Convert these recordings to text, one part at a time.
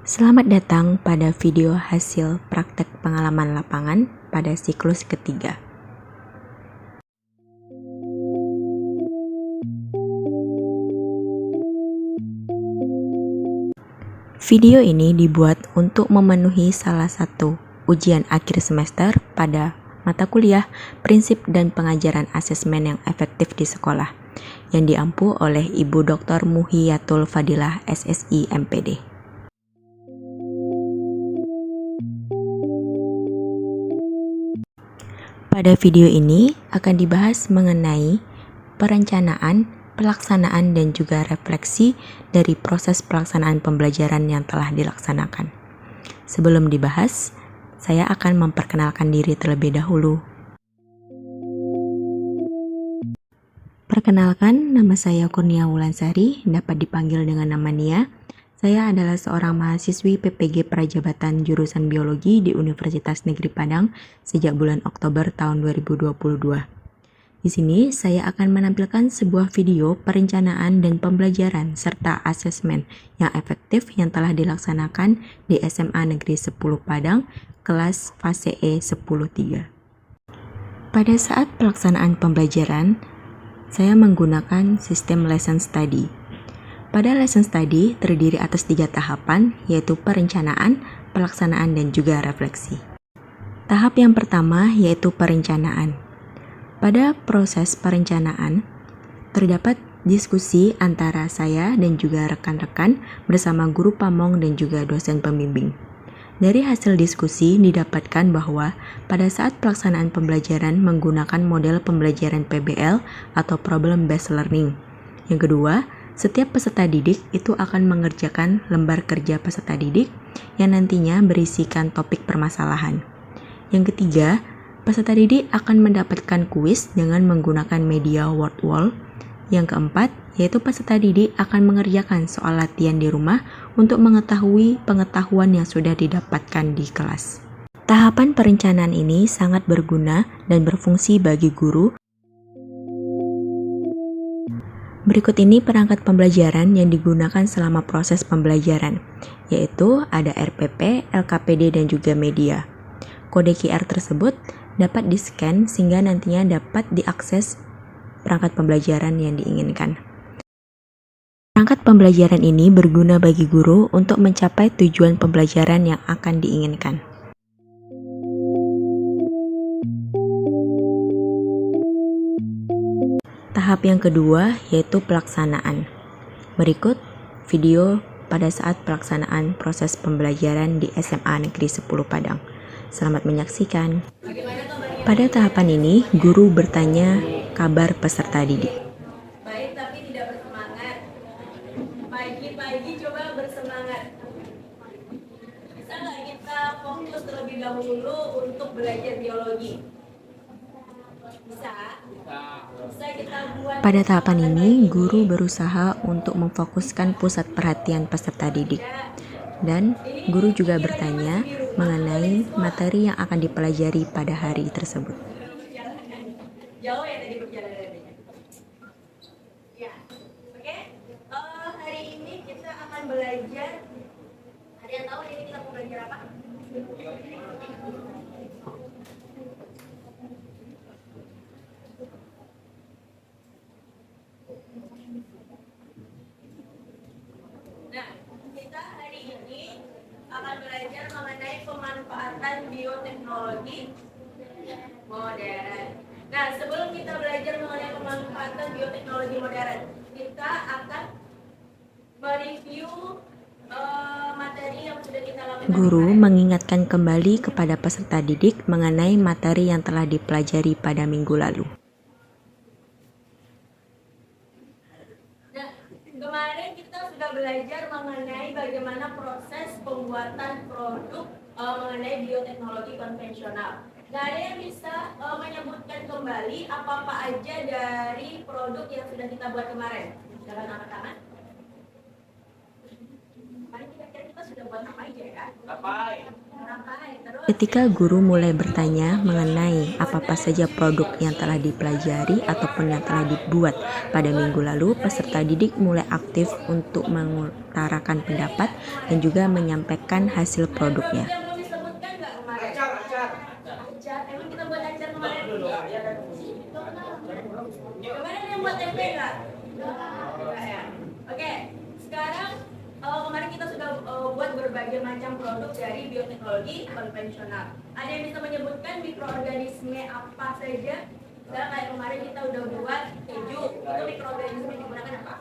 Selamat datang pada video hasil praktek pengalaman lapangan pada siklus ketiga. Video ini dibuat untuk memenuhi salah satu ujian akhir semester pada mata kuliah Prinsip dan Pengajaran Asesmen yang Efektif di Sekolah yang diampu oleh Ibu Dr. Muhiyatul Fadilah SSI MPD. Pada video ini akan dibahas mengenai perencanaan, pelaksanaan, dan juga refleksi dari proses pelaksanaan pembelajaran yang telah dilaksanakan. Sebelum dibahas, saya akan memperkenalkan diri terlebih dahulu. Perkenalkan, nama saya Kurnia Wulansari, dapat dipanggil dengan nama Nia. Saya adalah seorang mahasiswi PPG Prajabatan jurusan Biologi di Universitas Negeri Padang sejak bulan Oktober tahun 2022. Di sini saya akan menampilkan sebuah video perencanaan dan pembelajaran serta asesmen yang efektif yang telah dilaksanakan di SMA Negeri 10 Padang, kelas fase E 10-3. Pada saat pelaksanaan pembelajaran, saya menggunakan sistem lesson study. Pada lesson study terdiri atas 3 tahapan, yaitu perencanaan, pelaksanaan, dan juga refleksi. Tahap yang pertama yaitu perencanaan. Pada proses perencanaan, terdapat diskusi antara saya dan juga rekan-rekan bersama guru pamong dan juga dosen pembimbing. Dari hasil diskusi didapatkan bahwa pada saat pelaksanaan pembelajaran menggunakan model pembelajaran PBL atau Problem Based Learning. Yang kedua, setiap peserta didik itu akan mengerjakan lembar kerja peserta didik yang nantinya berisikan topik permasalahan. Yang ketiga, peserta didik akan mendapatkan kuis dengan menggunakan media word wall. Yang keempat, yaitu peserta didik akan mengerjakan soal latihan di rumah untuk mengetahui pengetahuan yang sudah didapatkan di kelas. Tahapan perencanaan ini sangat berguna dan berfungsi bagi guru. Berikut ini perangkat pembelajaran yang digunakan selama proses pembelajaran, yaitu ada RPP, LKPD, dan juga media. Kode QR tersebut dapat di-scan sehingga nantinya dapat diakses perangkat pembelajaran yang diinginkan. Perangkat pembelajaran ini berguna bagi guru untuk mencapai tujuan pembelajaran yang akan diinginkan. Tahap yang kedua yaitu pelaksanaan. Berikut video pada saat pelaksanaan proses pembelajaran di SMA Negeri 10 Padang. Selamat menyaksikan. Pada tahapan ini, guru bertanya kabar peserta didik. Baik, tapi tidak bersemangat. Pagi-pagi coba bersemangat. Bisa nggak kita fokus terlebih dahulu untuk belajar biologi? Bisa kita buat. Pada tahapan ini, guru berusaha untuk memfokuskan pusat perhatian peserta didik. Dan guru juga bertanya mengenai materi yang akan dipelajari pada hari tersebut. Jauh ya tadi perjalanannya. Ya, oke. Hari ini kita akan belajar. Ada yang tahu hari ini kita mau belajar apa? Nah, kita hari ini akan belajar mengenai pemanfaatan bioteknologi modern. Nah, sebelum kita belajar mengenai pemanfaatan bioteknologi modern, kita akan mereview materi yang sudah kita lakukan. Guru mengingatkan kembali kepada peserta didik mengenai materi yang telah dipelajari pada minggu lalu. Nah, kemarin kita sudah belajar mengenai bagaimana proses pembuatan produk mengenai bioteknologi konvensional. Nah, ada yang bisa menyebutkan kembali apa-apa aja dari produk yang sudah kita buat kemarin? Silakan angkat tangan. Mari kita kita sudah buat apa aja ya? Terus Ketika guru mulai bertanya mengenai apa saja produk yang telah dipelajari ataupun yang telah dibuat pada minggu lalu, peserta didik mulai aktif untuk mengutarakan pendapat dan juga menyampaikan hasil produknya. yang belum disebutkan nggak kemarin? Acar. Emang kita buat acar kemarin? Kemarin yang buat tempe nggak? Nggak ya? Oke, sekarang kemarin kita sudah buat berbagai macam produk dari bioteknologi konvensional. Ada yang bisa menyebutkan mikroorganisme apa saja? Misalnya kayak kemarin kita udah buat keju, itu mikroorganisme yang digunakan apa?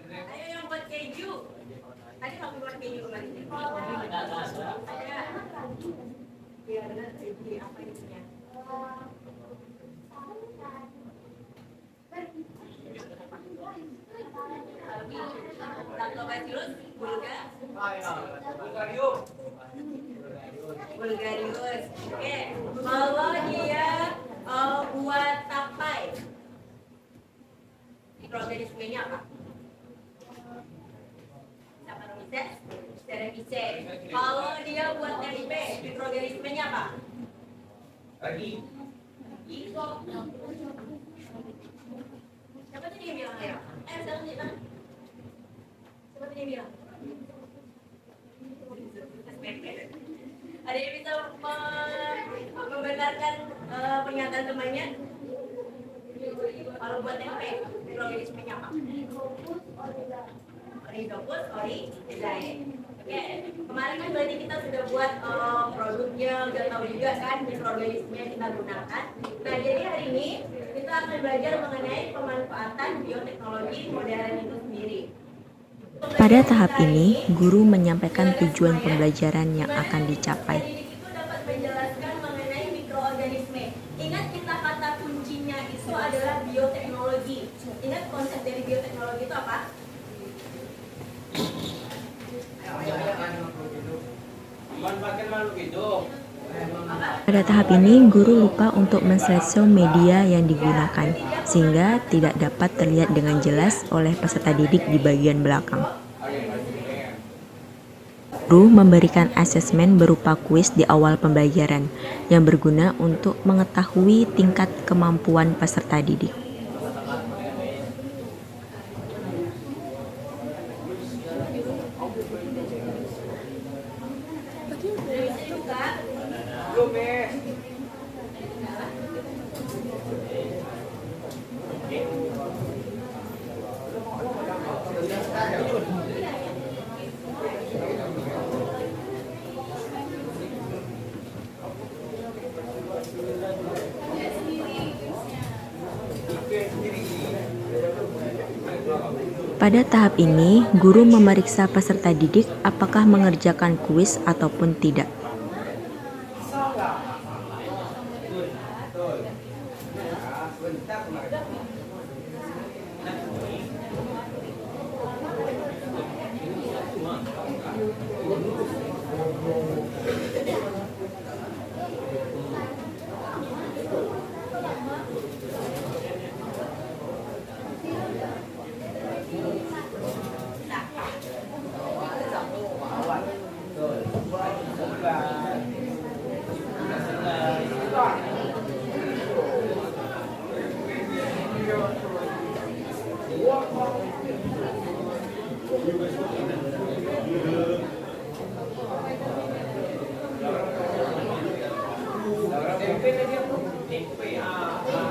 Ayo yang buat keju. Tadi kamu buat keju kemarin. Ada. Iya benar keju apa isinya? Lactobacillus bulgarius. Oke, kalau dia buat tapai, mikroorganismenya apa? Saccharomyces cerevisiae. Kalau dia buat tempe, mikroorganismenya apa? Siapa tadi yang bilang ya? Siapa tadi? Siapa tadi yang bilang? Ada yang bisa membenarkan pernyataan temannya? Kalau buat tempe, mikroorganismenya apa? Oryzopus oryzae. Oke, kemarin kan berarti kita sudah buat produknya, udah tahu juga kan mikroorganisme yang kita gunakan. Nah, jadi hari ini kita akan belajar mengenai pemanfaatan bioteknologi modern itu sendiri. Pada tahap ini, guru menyampaikan tujuan pembelajaran yang akan dicapai. Pendidik itu dapat menjelaskan mengenai mikroorganisme. Ingat kita kata kuncinya itu adalah bioteknologi. Ingat konsep dari bioteknologi itu apa? Memanfaatkan makhluk hidup. Pada tahap ini, guru lupa untuk menslideshow media yang digunakan, sehingga tidak dapat terlihat dengan jelas oleh peserta didik di bagian belakang. Guru memberikan asesmen berupa kuis di awal pembelajaran, yang berguna untuk mengetahui tingkat kemampuan peserta didik. Pada tahap ini, guru memeriksa peserta didik apakah mengerjakan kuis ataupun tidak.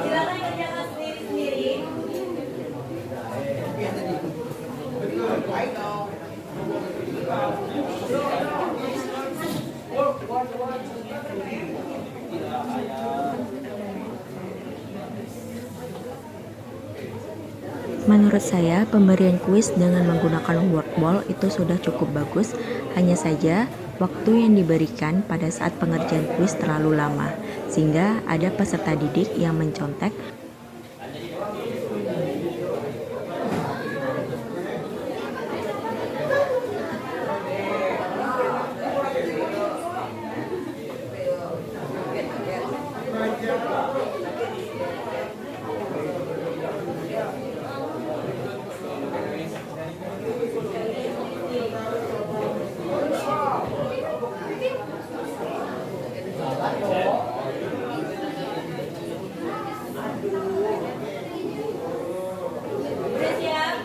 Silakan kerjakan sendiri-sendiri. Menurut saya, pemberian kuis dengan menggunakan wordball itu sudah cukup bagus, hanya saja waktu yang diberikan pada saat pengerjaan kuis terlalu lama, sehingga ada peserta didik yang mencontek. Udah siap?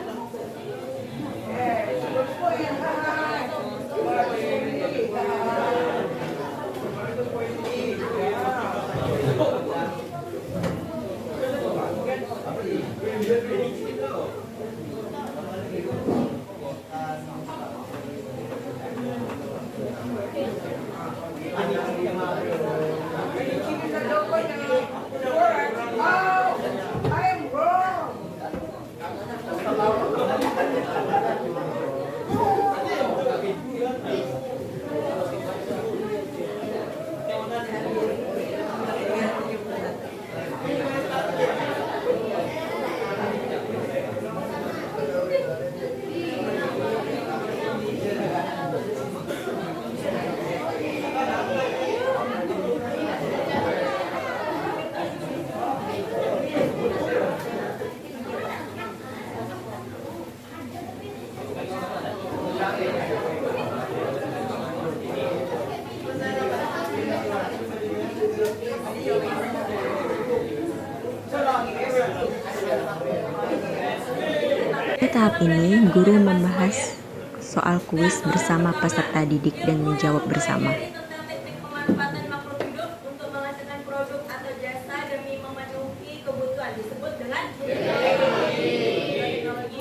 Pada tahap ini, guru membahas soal kuis bersama peserta didik dan menjawab bersama. Tentang teknik pemanfaatan makhluk hidup untuk menghasilkan produk atau jasa demi memenuhi kebutuhan disebut dengan teknologi.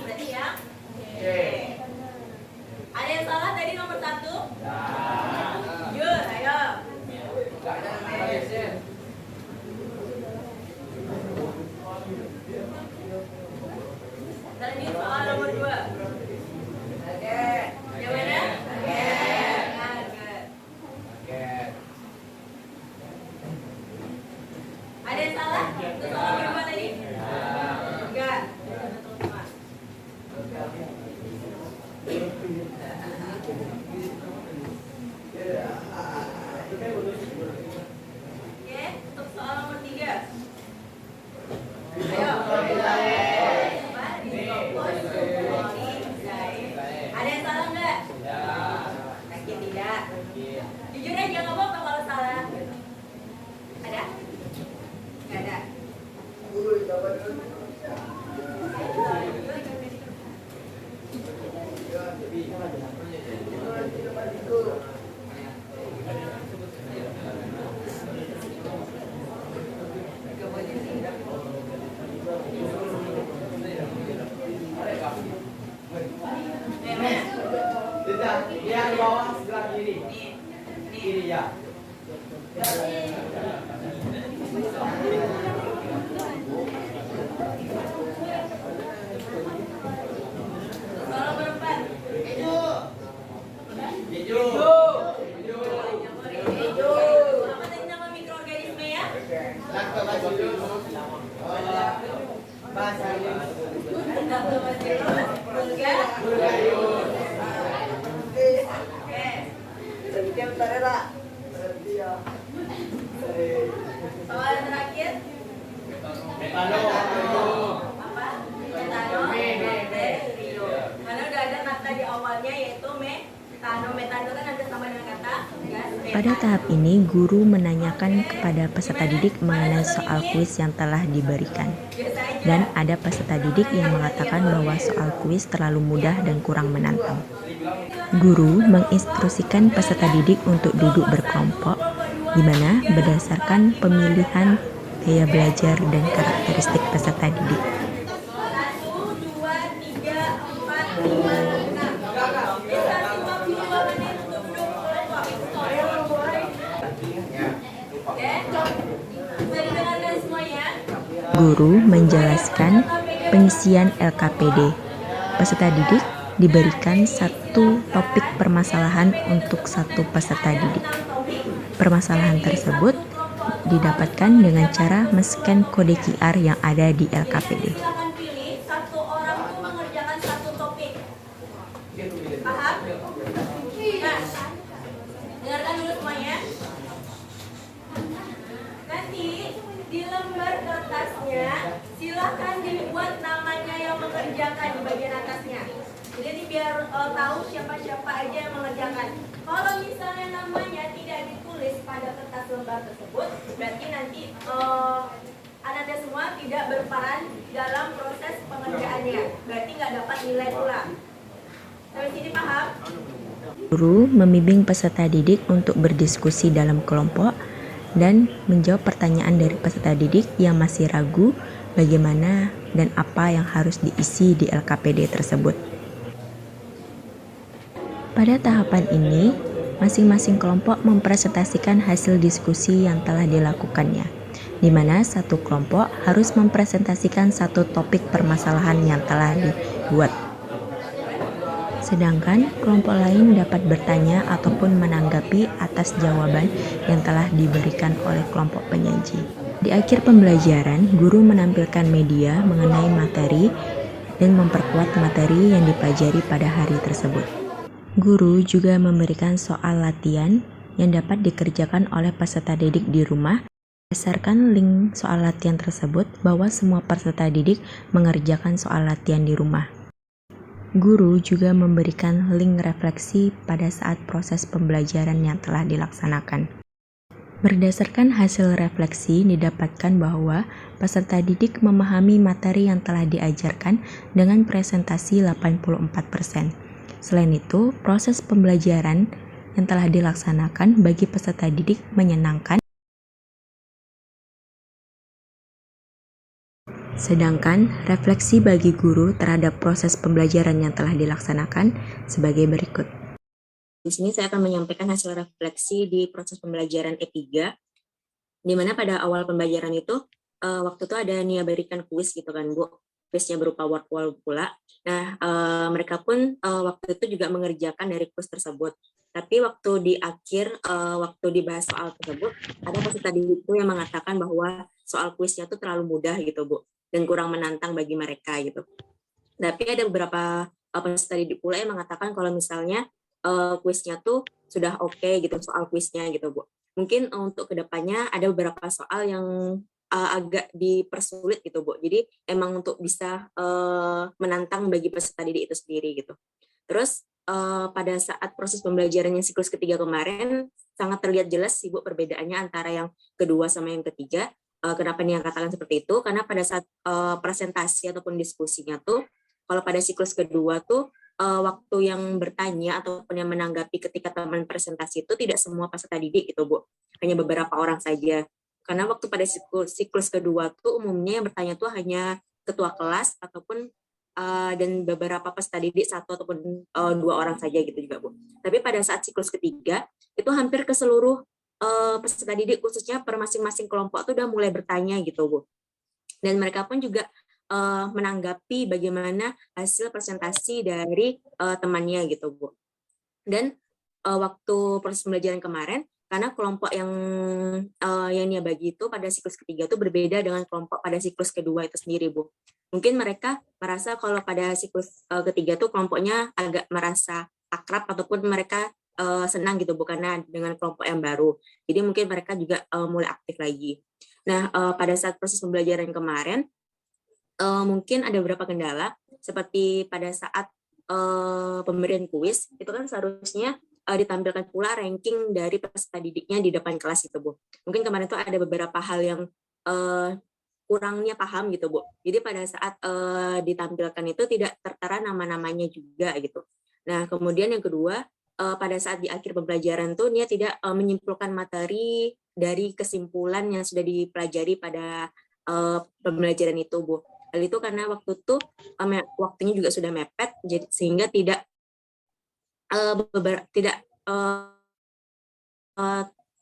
Berarti ya? Ada yang salah tadi nomor 1? Jujur, ayo. Tadi soal nomor 2. Jawabannya? Ada yang salah? Itu soal nomor 2 tadi? Enggak. Oke, untuk soal nomor 3. Ayo. Ada yang salah nggak? Yakin tidak? Jujur aja nggak apa-apa kalau salah. Ada? Nggak ada. Yang di bawah sebelah kiri. Kiri ya. Soal nomor 4. Hijau. Apa tadi nama mikroorganisme ya? Lactobacillus. Bacillus. Bulgarius. Soal terakhir. Metano. Apa? Metano. Karena udah ada kata di awalnya yaitu metano. Metano kan ada sama dengan kata gas. Pada tahap ini, guru menanyakan kepada peserta didik mengenai soal kuis yang telah diberikan. Dan ada peserta didik yang mengatakan bahwa soal kuis terlalu mudah dan kurang menantang. Guru menginstruksikan peserta didik untuk duduk berkelompok, di mana berdasarkan pemilihan gaya belajar dan karakteristik peserta didik. 1, 2, 3, 4, 5, 6. Bisa 52 menit untuk duduk kelompok. Oke? Bisa didengarkan semuanya? Guru menjelaskan pengisian LKPD. Peserta didik diberikan satu topik permasalahan untuk satu peserta didik. Permasalahan tersebut didapatkan dengan cara men-scan kode QR yang ada di LKPD. Silakan pilih satu orang tuh mengerjakan satu topik. Paham? Nah, dengarkan dulu semuanya. Nanti Di lembar kertasnya, silahkan dibuat namanya yang mengerjakan di bagian atasnya. Jadi biar tahu siapa-siapa aja yang mengerjakan. Kalau misalnya namanya tidak ditulis pada kertas lembar tersebut, berarti nanti Anda semua tidak berperan dalam proses pengerjaannya. Berarti nggak dapat nilai pula. Sampai sini paham? Guru membimbing peserta didik untuk berdiskusi dalam kelompok dan menjawab pertanyaan dari peserta didik yang masih ragu bagaimana dan apa yang harus diisi di LKPD tersebut. Pada tahapan ini, masing-masing kelompok mempresentasikan hasil diskusi yang telah dilakukannya, di mana satu kelompok harus mempresentasikan satu topik permasalahan yang telah dibuat. Sedangkan kelompok lain dapat bertanya ataupun menanggapi atas jawaban yang telah diberikan oleh kelompok penyaji. Di akhir pembelajaran, guru menampilkan media mengenai materi dan memperkuat materi yang dipelajari pada hari tersebut. Guru juga memberikan soal latihan yang dapat dikerjakan oleh peserta didik di rumah. Berdasarkan link soal latihan tersebut, bahwa semua peserta didik mengerjakan soal latihan di rumah. Guru juga memberikan link refleksi pada saat proses pembelajaran yang telah dilaksanakan. Berdasarkan hasil refleksi, didapatkan bahwa peserta didik memahami materi yang telah diajarkan dengan presentasi 84%. Selain itu, proses pembelajaran yang telah dilaksanakan bagi peserta didik menyenangkan. Sedangkan refleksi bagi guru terhadap proses pembelajaran yang telah dilaksanakan sebagai berikut. Di sini saya akan menyampaikan hasil refleksi di proses pembelajaran E3, di mana pada awal pembelajaran itu, waktu itu ada Nia berikan kuis gitu kan Bu, kuisnya berupa word wall pula. Nah, mereka pun waktu itu juga mengerjakan dari kuis tersebut. Tapi waktu di akhir, waktu dibahas soal tersebut, ada peserta didik itu yang mengatakan bahwa soal kuisnya itu terlalu mudah gitu Bu, dan kurang menantang bagi mereka gitu. Tapi ada beberapa peserta didik pula yang mengatakan kalau misalnya kuisnya tuh sudah oke gitu, soal kuisnya gitu Bu. Mungkin untuk kedepannya ada beberapa soal yang agak dipersulit gitu Bu. Jadi emang untuk bisa menantang bagi peserta didik itu sendiri gitu. Terus pada saat proses pembelajaran yang siklus ketiga kemarin sangat terlihat jelas sih Bu perbedaannya antara yang kedua sama yang ketiga. Kenapa Nia katakan seperti itu? Karena pada saat presentasi ataupun diskusinya tuh, kalau pada siklus kedua tuh waktu yang bertanya ataupun yang menanggapi ketika teman presentasi itu tidak semua peserta didik gitu Bu, hanya beberapa orang saja. Karena waktu pada siklus kedua tuh umumnya yang bertanya tuh hanya ketua kelas ataupun dan beberapa peserta didik satu ataupun dua orang saja gitu juga Bu. Tapi pada saat siklus ketiga itu hampir ke seluruh peserta didik khususnya per masing-masing kelompok tuh udah mulai bertanya gitu Bu. Dan mereka pun juga menanggapi bagaimana hasil presentasi dari temannya gitu Bu. Dan waktu proses pembelajaran kemarin, karena kelompok yang Nia bagi itu pada siklus ketiga itu berbeda dengan kelompok pada siklus kedua itu sendiri Bu. Mungkin mereka merasa kalau pada siklus ketiga tuh kelompoknya agak merasa akrab ataupun mereka senang gitu Bu karena dengan kelompok yang baru. Jadi mungkin mereka juga mulai aktif lagi. Nah, pada saat proses pembelajaran kemarin mungkin ada beberapa kendala seperti pada saat pemberian kuis itu kan seharusnya ditampilkan pula ranking dari peserta didiknya di depan kelas itu Bu. Mungkin kemarin itu ada beberapa hal yang kurangnya paham gitu Bu. Jadi pada saat ditampilkan itu tidak tertera nama-namanya juga gitu. Nah, kemudian yang kedua, pada saat di akhir pembelajaran tuh Nia tidak menyimpulkan materi dari kesimpulan yang sudah dipelajari pada pembelajaran itu Bu. Hal itu karena waktu itu waktunya juga sudah mepet, sehingga tidak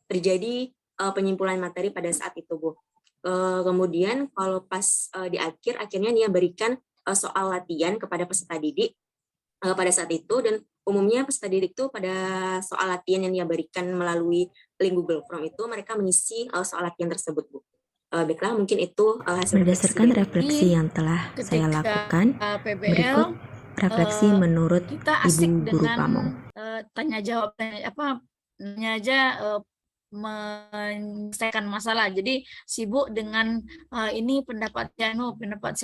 terjadi penyimpulan materi pada saat itu Bu. Kemudian kalau pas di akhirnya Nia berikan soal latihan kepada peserta didik pada saat itu, dan umumnya peserta didik itu pada soal latihan yang Nia berikan melalui link Google Form itu mereka mengisi soal latihan tersebut Bu. Baiklah, mungkin itu hasil berdasarkan refleksi yang telah saya lakukan. Berikut refleksi menurut kita asik Ibu Guru dengan Pamong. tanya jawab, tanya aja menyelesaikan masalah. Jadi sibuk dengan ini pendapat si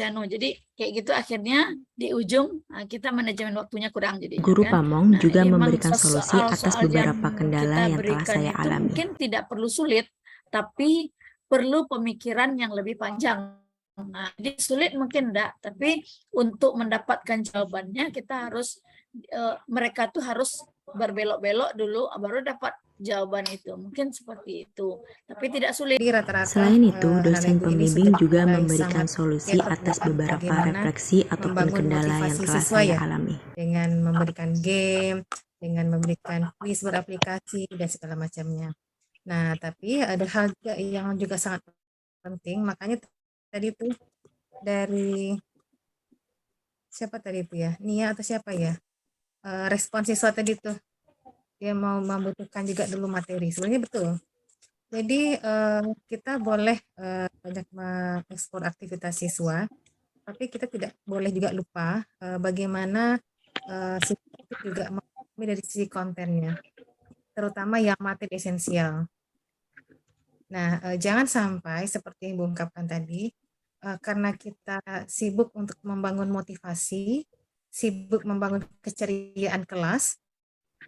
anu. Jadi kayak gitu akhirnya di ujung kita manajemen waktunya kurang jadinya Guru kan. Pamong Nah, juga ini memang memberikan solusi atas soal-soal yang beberapa kendala kita yang telah berikan saya itu alami. mungkin tidak perlu sulit, tapi perlu pemikiran yang lebih panjang. Nah, jadi sulit mungkin enggak, tapi untuk mendapatkan jawabannya kita harus mereka tuh harus berbelok-belok dulu baru dapat jawaban itu. Mungkin seperti itu. Tapi tidak sulit. Jadi rata-rata Selain itu, dosen anak-anak ini pembimbing sudah juga mulai memberikan sangat solusi ketok atas ya, beberapa bagaimana refleksi ataupun membangun kendala yang motivasi telah siswa saya ya, alami. dengan memberikan game, dengan memberikan kuis beraplikasi dan segala macamnya. Nah, tapi ada hal juga yang juga sangat penting, makanya tadi tuh dari siapa tadi itu ya, Nia atau siapa ya, respon siswa tadi tuh dia mau membutuhkan juga dulu materi. Sebenarnya betul. Jadi kita boleh banyak mengekspor aktivitas siswa, tapi kita tidak boleh juga lupa bagaimana siswa itu juga memahami dari sisi kontennya, terutama yang materi esensial. Nah, jangan sampai seperti yang Ibu ungkapkan tadi, karena kita sibuk untuk membangun motivasi, sibuk membangun keceriaan kelas,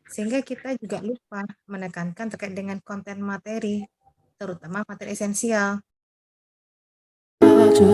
sehingga kita juga lupa menekankan terkait dengan konten materi, terutama materi esensial. Baju